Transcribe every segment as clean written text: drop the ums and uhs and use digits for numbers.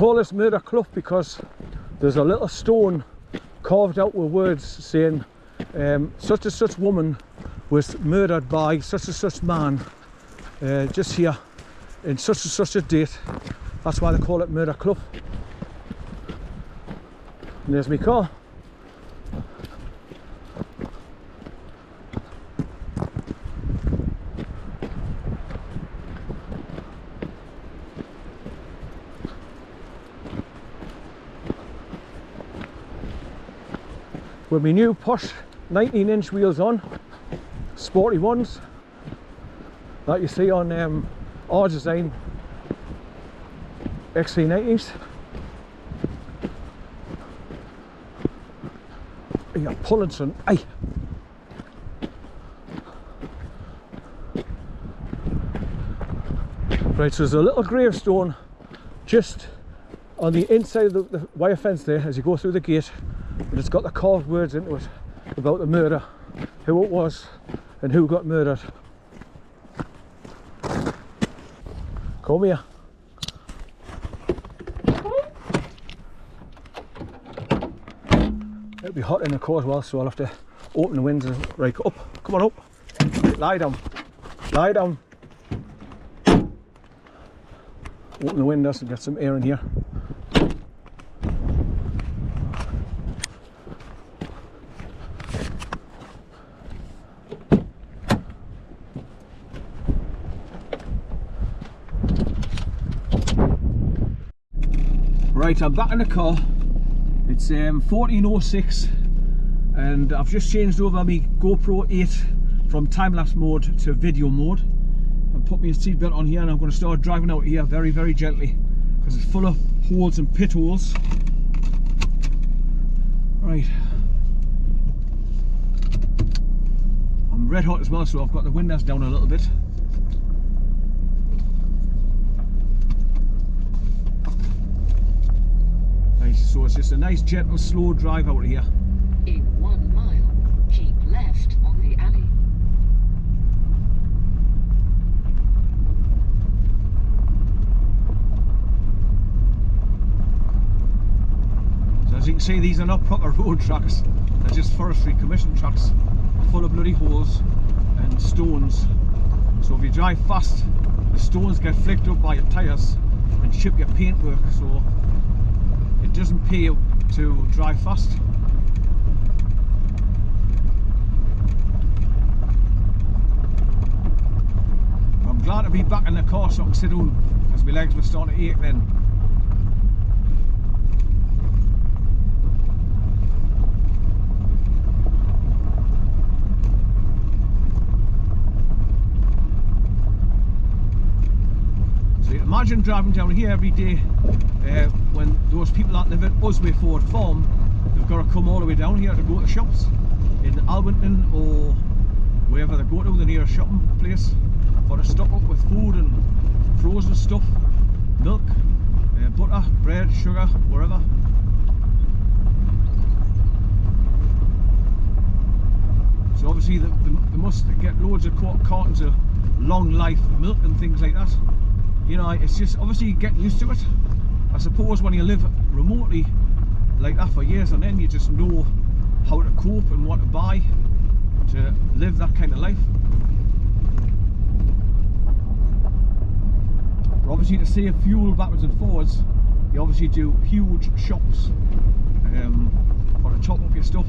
call this Murder Cleugh because there's a little stone carved out with words saying such and such woman was murdered by such and such man just here in such and such a date. That's why they call it Murder Cleugh. And there's my car. With my new posh 19-inch wheels on, sporty ones that you see on our design XC90s. You're pulling son, aye. Right, so there's a little gravestone just on the inside of the wire fence there as you go through the gate, but it's got the carved words into it about the murder, who it was and who got murdered. Come here. It'll be hot in the car as well, so I'll have to open the windows. Right, up, come on up. Right, lie down, lie down. Open the windows and get some air in here. Right, I'm back in the car. It's 14:06 and I've just changed over my GoPro 8 from time-lapse mode to video mode and put my seatbelt on here, and I'm going to start driving out here very, very gently because it's full of holes and pit holes. Right, I'm red hot as well, so I've got the windows down a little bit. So it's just a nice gentle slow drive out of here. In 1 mile, keep left on the alley. So as you can see, these are not proper road tracks, they're just forestry commission tracks full of bloody holes and stones. So if you drive fast, the stones get flicked up by your tyres and chip your paintwork, so it doesn't pay you to drive fast. I'm glad to be back in the car so I can sit down because my legs were starting to ache then. So you can imagine driving down here every day when those people that live at TROWS Farm, they've got to come all the way down here to go to shops in Alwynton or wherever they go to, the nearest shopping place, for to stock up with food and frozen stuff, milk, butter, bread, sugar, wherever. So obviously they must get loads of cartons of long life milk and things like that. You know, it's just obviously getting used to it. I suppose when you live remotely like that for years and then you just know how to cope and what to buy to live that kind of life. But obviously to save fuel backwards and forwards, you obviously do huge shops for to chop up your stuff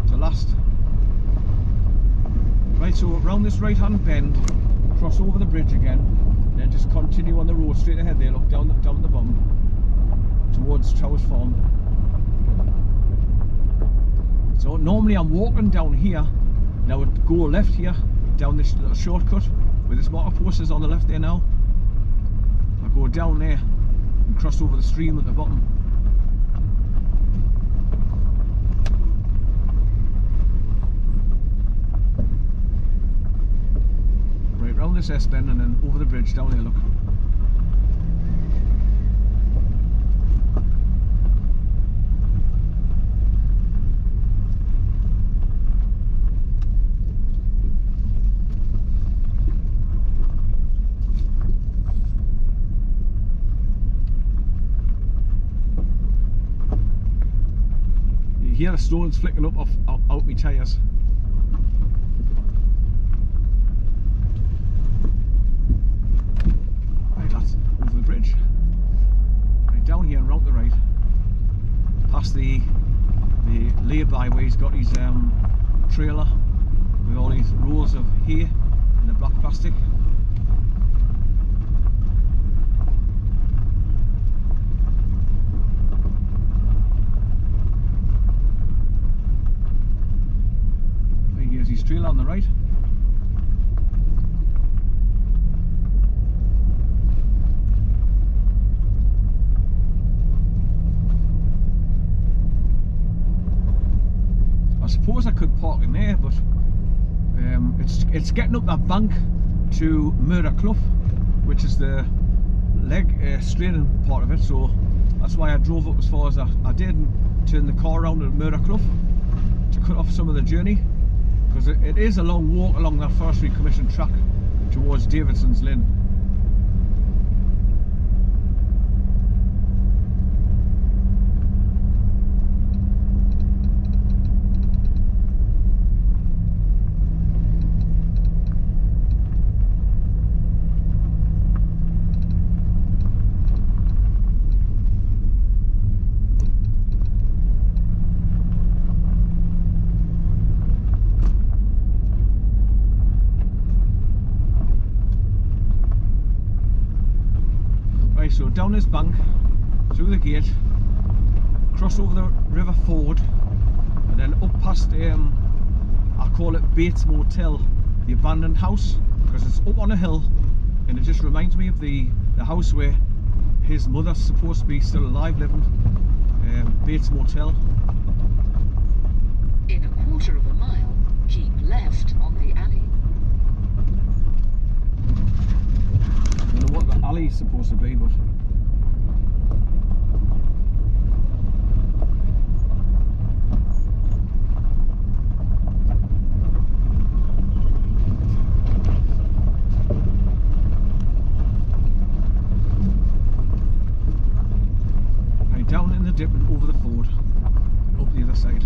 to last. Right, so around this right hand bend, cross over the bridge again, and then just continue on the road straight ahead there, look down at the bottom towards TROWS Farm. So normally I'm walking down here and I would go left here down this little shortcut where this water post is on the left there now. I go down there and cross over the stream at the bottom. Right round this S bend and then over the bridge down there, look. You hear the stones flicking up out my tyres. Right, that's over the bridge. Right, down here and round the right. Past the lay-by where he's got his trailer with all these rolls of hay in the black plastic. Right, here's his trailer on the right. I suppose I could park in there, but it's getting up that bank to Murder Cleugh, which is the leg straining part of it, so that's why I drove up as far as I did and turned the car around at Murder Cleugh to cut off some of the journey, because it is a long walk along that Forestry Commission track towards Davidson's Linn. So down this bank, through the gate, cross over the River Ford, and then up past, I call it Bates Motel, the abandoned house, because it's up on a hill, and it just reminds me of the house where his mother's supposed to be still alive living, Bates Motel. In a quarter of a mile, keep left on the alley. I don't know what the alley is supposed to be, but right down in the dip and over the ford, up the other side.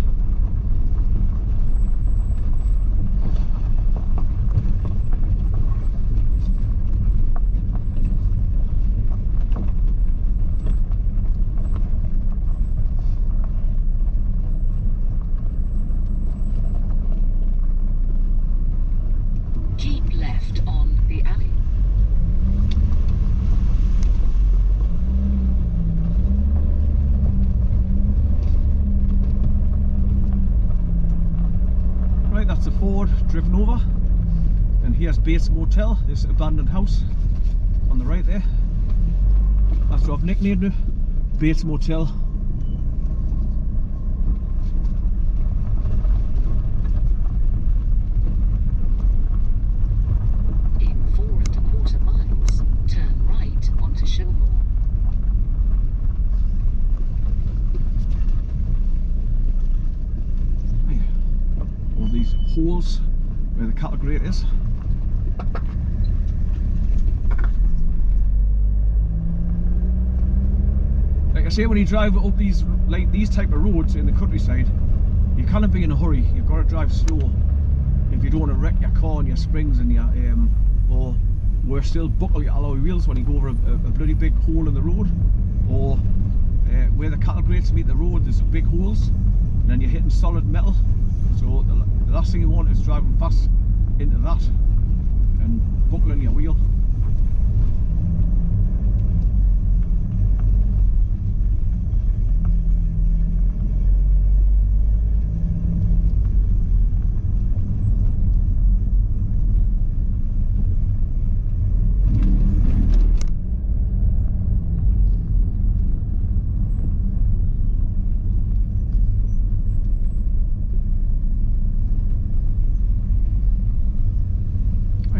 Keep left on the alley. Right, that's the Ford driven over, and here's Bates Motel, this abandoned house on the right there. That's what I've nicknamed it, Bates Motel. In 4 1/4 miles, turn right onto Shillmore. All these holes where the cattle grate is. Like I say, when you drive up these type of roads in the countryside, you can't be in a hurry. You've got to drive slow if you don't want to wreck your car and your springs and your or worse still, buckle your alloy wheels when you go over a bloody big hole in the road, or where the cattle grates meet the road, there's big holes, and then you're hitting solid metal. So the last thing you want is driving fast into that and buckling your wheel.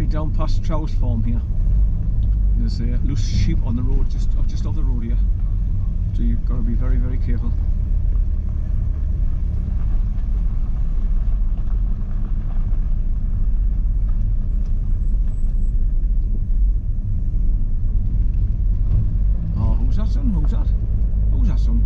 Down past TROWS Farm here. There's loose sheep on the road, just off the road here. So you've got to be very, very careful. Oh, who's that son? Who's that? Who's that son?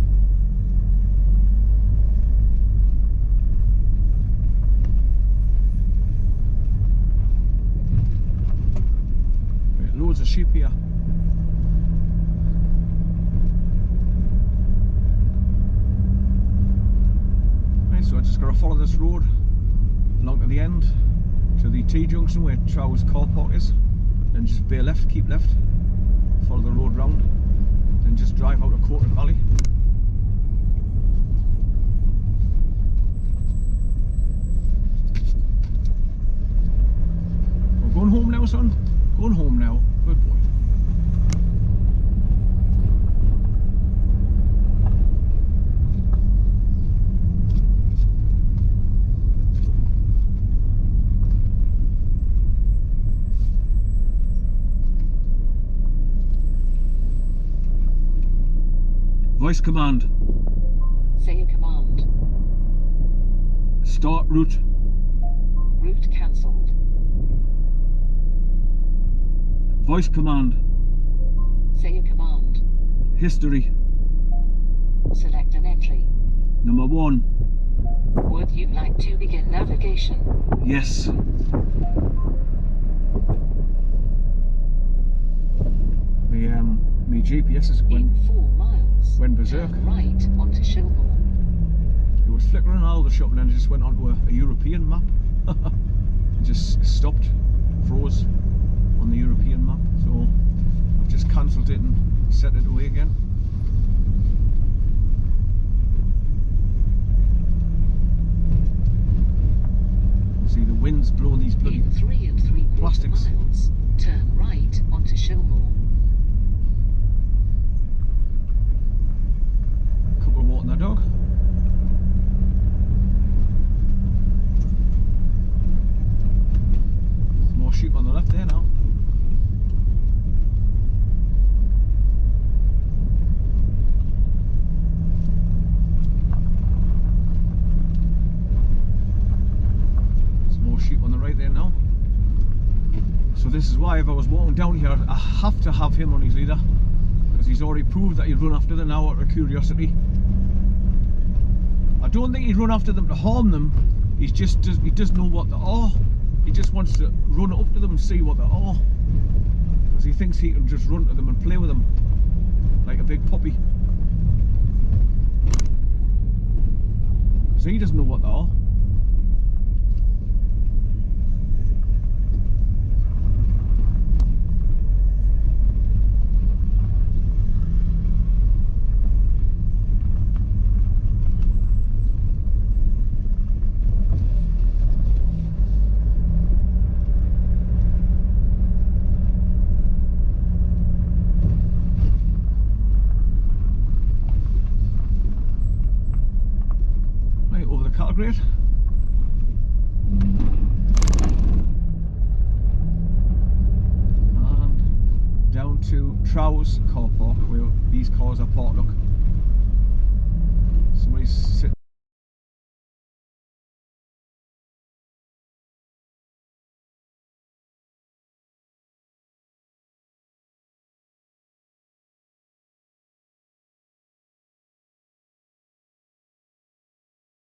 of sheep here. Right, so I just got to follow this road along to the end to the T-junction where TROWS car park is, and just bear left, keep left, follow the road round, then just drive out of Courtney Valley. We're going home now, son. Going home now. Good boy. Voice command. Say a command. Start route. Route cancelled. Voice command. Say a command. History. Select an entry. Number 1. Would you like to begin navigation? Yes. My GPS is In 4 miles. went berserk. Turn right onto Shillmore. It was flickering all the shop and then it just went onto a European map. It just stopped, froze on the European map. So I've just cancelled it and set it away again. See the wind's blowing these bloody In 3 3/4 plastics. miles. Turn right onto Shillmore. Couple of walking the dog. There's more sheep on the left there now. There's more sheep on the right there now. So this is why if I was walking down here, I have to have him on his leader, because he's already proved that he'd run after them now out of curiosity. I don't think he'd run after them to harm them. He doesn't know what they are. He just wants to run up to them and see what they are, because he thinks he can just run to them and play with them like a big puppy. So he doesn't know what they are. Over the cattle grade. And down to TROWS car park where these cars are parked. Look, somebody's sitting.